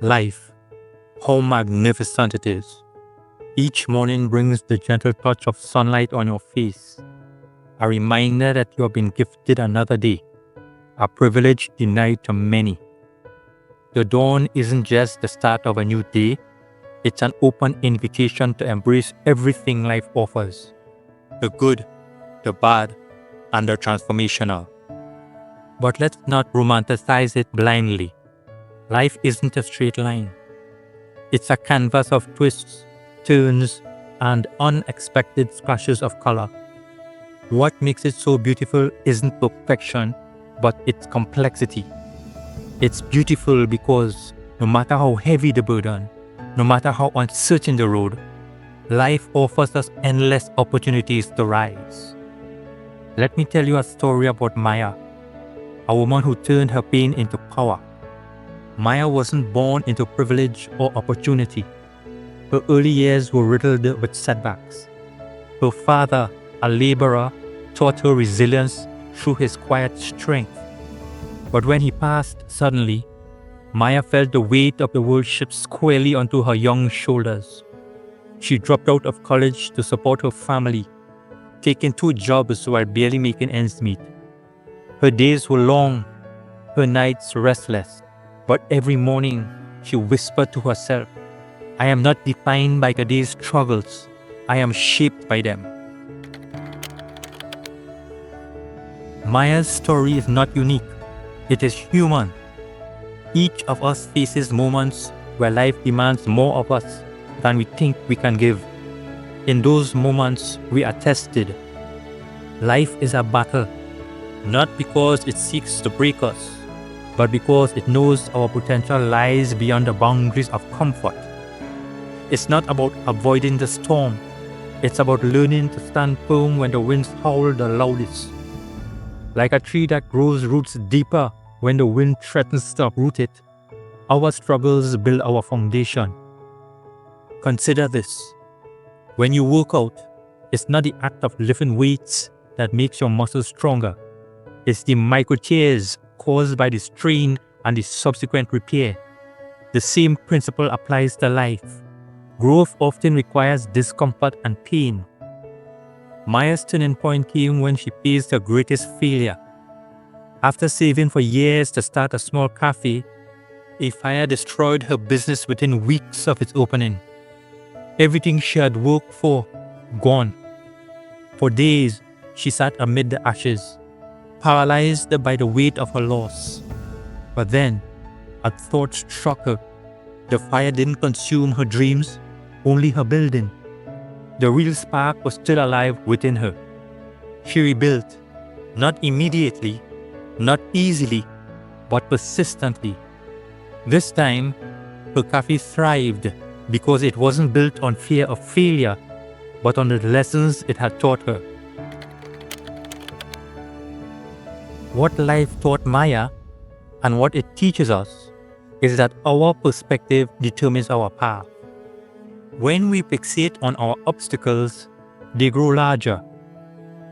Life, how magnificent it is. Each morning brings the gentle touch of sunlight on your face, a reminder that you have been gifted another day, a privilege denied to many. The dawn isn't just the start of a new day, it's an open invitation to embrace everything life offers, the good, the bad, and the transformational. But let's not romanticize it blindly. Life isn't a straight line. It's a canvas of twists, turns, and unexpected splashes of color. What makes it so beautiful isn't perfection, but its complexity. It's beautiful because no matter how heavy the burden, no matter how uncertain the road, life offers us endless opportunities to rise. Let me tell you a story about Maya, a woman who turned her pain into power. Maya wasn't born into privilege or opportunity. Her early years were riddled with setbacks. Her father, a laborer, taught her resilience through his quiet strength. But when he passed suddenly, Maya felt the weight of the world shift squarely onto her young shoulders. She dropped out of college to support her family, taking 2 jobs while barely making ends meet. Her days were long, her nights restless. But every morning, she whispered to herself, "I am not defined by today's struggles. I am shaped by them." Maya's story is not unique. It is human. Each of us faces moments where life demands more of us than we think we can give. In those moments, we are tested. Life is a battle, not because it seeks to break us, but because it knows our potential lies beyond the boundaries of comfort. It's not about avoiding the storm. It's about learning to stand firm when the winds howl the loudest. Like a tree that grows roots deeper when the wind threatens to uproot it, our struggles build our foundation. Consider this. When you work out, it's not the act of lifting weights that makes your muscles stronger. It's the micro tears caused by the strain and the subsequent repair. The same principle applies to life. Growth often requires discomfort and pain. Maya's turning point came when she faced her greatest failure. After saving for years to start a small cafe, a fire destroyed her business within weeks of its opening. Everything she had worked for, gone. For days, she sat amid the ashes, paralyzed by the weight of her loss. But then, a thought struck her. The fire didn't consume her dreams, only her building. The real spark was still alive within her. She rebuilt, not immediately, not easily, but persistently. This time, her cafe thrived because it wasn't built on fear of failure, but on the lessons it had taught her. What life taught Maya and what it teaches us is that our perspective determines our path. When we fixate on our obstacles, they grow larger.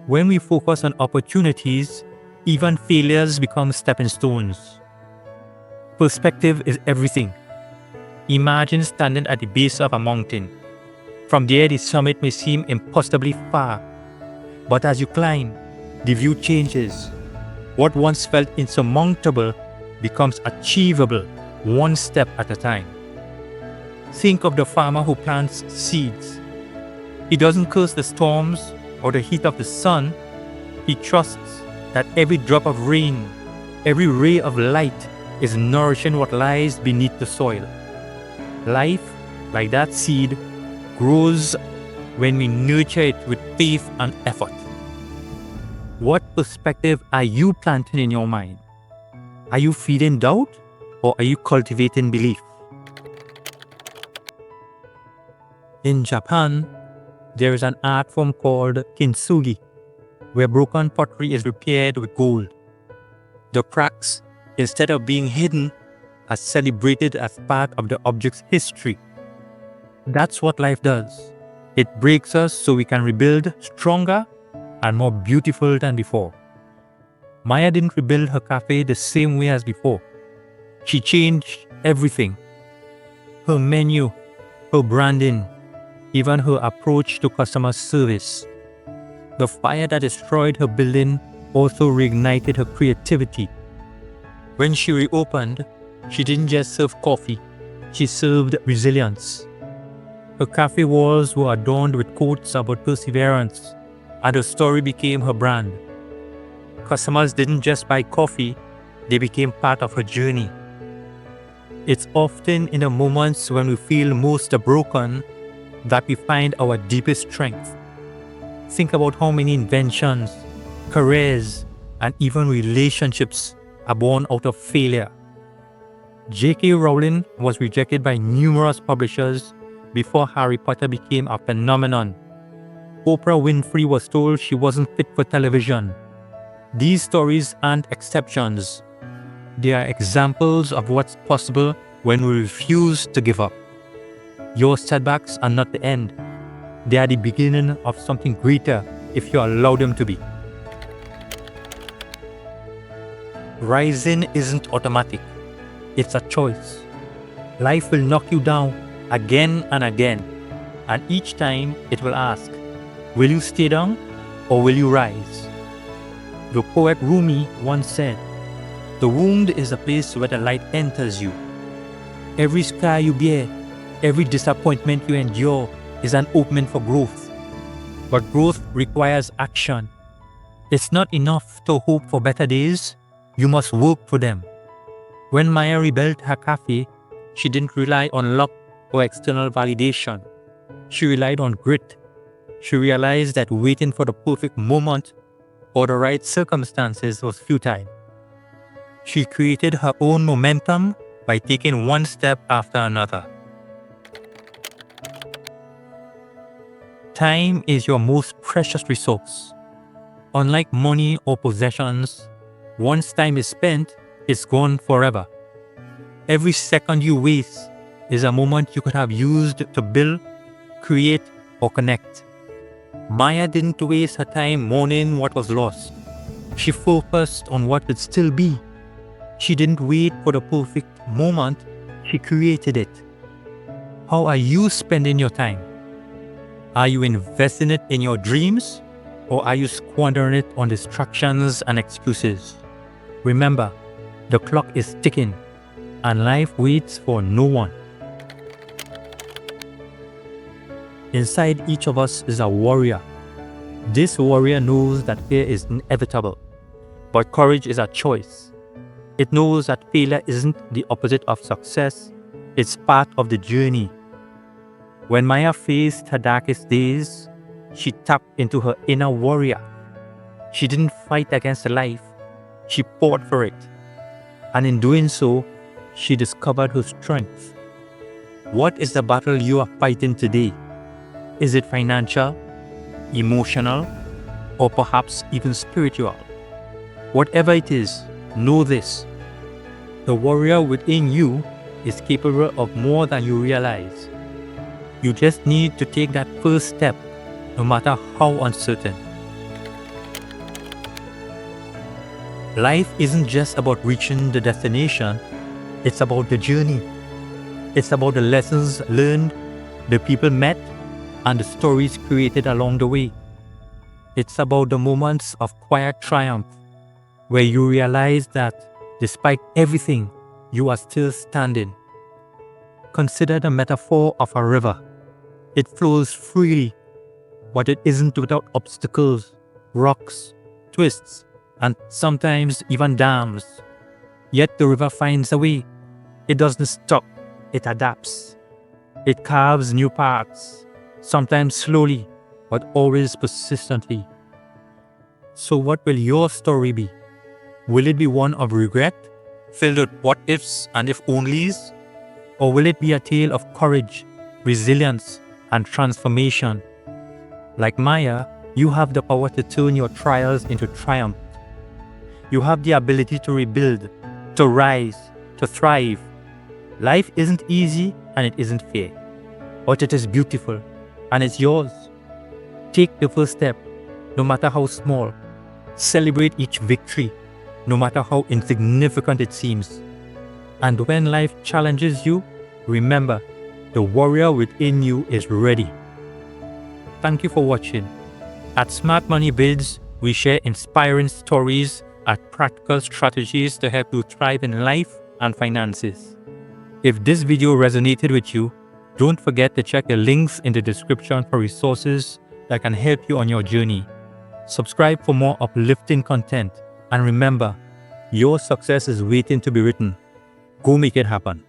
When we focus on opportunities, even failures become stepping stones. Perspective is everything. Imagine standing at the base of a mountain. From there, the summit may seem impossibly far. But as you climb, the view changes. What once felt insurmountable becomes achievable, one step at a time. Think of the farmer who plants seeds. He doesn't curse the storms or the heat of the sun. He trusts that every drop of rain, every ray of light is nourishing what lies beneath the soil. Life, like that seed, grows when we nurture it with faith and effort. What perspective are you planting in your mind? Are you feeding doubt or are you cultivating belief? In Japan, there is an art form called kintsugi, where broken pottery is repaired with gold. The cracks, instead of being hidden, are celebrated as part of the object's history. That's what life does. It breaks us so we can rebuild stronger and more beautiful than before. Maya didn't rebuild her cafe the same way as before. She changed everything. her menu, her branding, even her approach to customer service. The fire that destroyed her building also reignited her creativity. When she reopened, she didn't just serve coffee, she served resilience. Her cafe walls were adorned with quotes about perseverance, and her story became her brand. Customers didn't just buy coffee, they became part of her journey. It's often in the moments when we feel most broken that we find our deepest strength. Think about how many inventions, careers, and even relationships are born out of failure. J.K. Rowling was rejected by numerous publishers before Harry Potter became a phenomenon. Oprah Winfrey was told she wasn't fit for television. These stories aren't exceptions. They are examples of what's possible when we refuse to give up. Your setbacks are not the end. They are the beginning of something greater if you allow them to be. Rising isn't automatic. It's a choice. Life will knock you down again and again, and each time it will ask, will you stay down or will you rise? The poet Rumi once said, the wound is a place where the light enters you. Every scar you bear, every disappointment you endure is an opening for growth. But growth requires action. It's not enough to hope for better days, you must work for them. When Maya rebuilt her cafe, she didn't rely on luck or external validation. She relied on grit. She realized that waiting for the perfect moment or the right circumstances was futile. She created her own momentum by taking one step after another. Time is your most precious resource. Unlike money or possessions, once time is spent, it's gone forever. Every second you waste is a moment you could have used to build, create, or connect. Maya didn't waste her time mourning what was lost. She focused on what could still be. She didn't wait for the perfect moment, she created it. How are you spending your time? Are you investing it in your dreams, or are you squandering it on distractions and excuses? Remember, the clock is ticking, and life waits for no one. Inside each of us is a warrior. This warrior knows that fear is inevitable, but courage is a choice. It knows that failure isn't the opposite of success, it's part of the journey. When Maya faced her darkest days, she tapped into her inner warrior. She didn't fight against life, she fought for it. And in doing so, she discovered her strength. What is the battle you are fighting today? Is it financial, emotional, or perhaps even spiritual? Whatever it is, know this. The warrior within you is capable of more than you realize. You just need to take that first step, no matter how uncertain. Life isn't just about reaching the destination, it's about the journey. It's about the lessons learned, the people met, and the stories created along the way. It's about the moments of quiet triumph, where you realize that despite everything, you are still standing. Consider the metaphor of a river. It flows freely, but it isn't without obstacles, rocks, twists, and sometimes even dams. Yet the river finds a way. It doesn't stop, it adapts. It carves new paths, sometimes slowly, but always persistently. So what will your story be? Will it be one of regret, filled with what ifs and if onlys? Or will it be a tale of courage, resilience, and transformation? Like Maya, you have the power to turn your trials into triumph. You have the ability to rebuild, to rise, to thrive. Life isn't easy and it isn't fair, but it is beautiful and it's yours. Take the first step, no matter how small. Celebrate each victory, no matter how insignificant it seems. And when life challenges you, remember, The warrior within you is ready. Thank you for watching. At Smart Money Builds, we share inspiring stories and practical strategies to help you thrive in life and finances. If this video resonated with you, don't forget to check the links in the description for resources that can help you on your journey. Subscribe for more uplifting content, and remember, your success is waiting to be written. Go make it happen.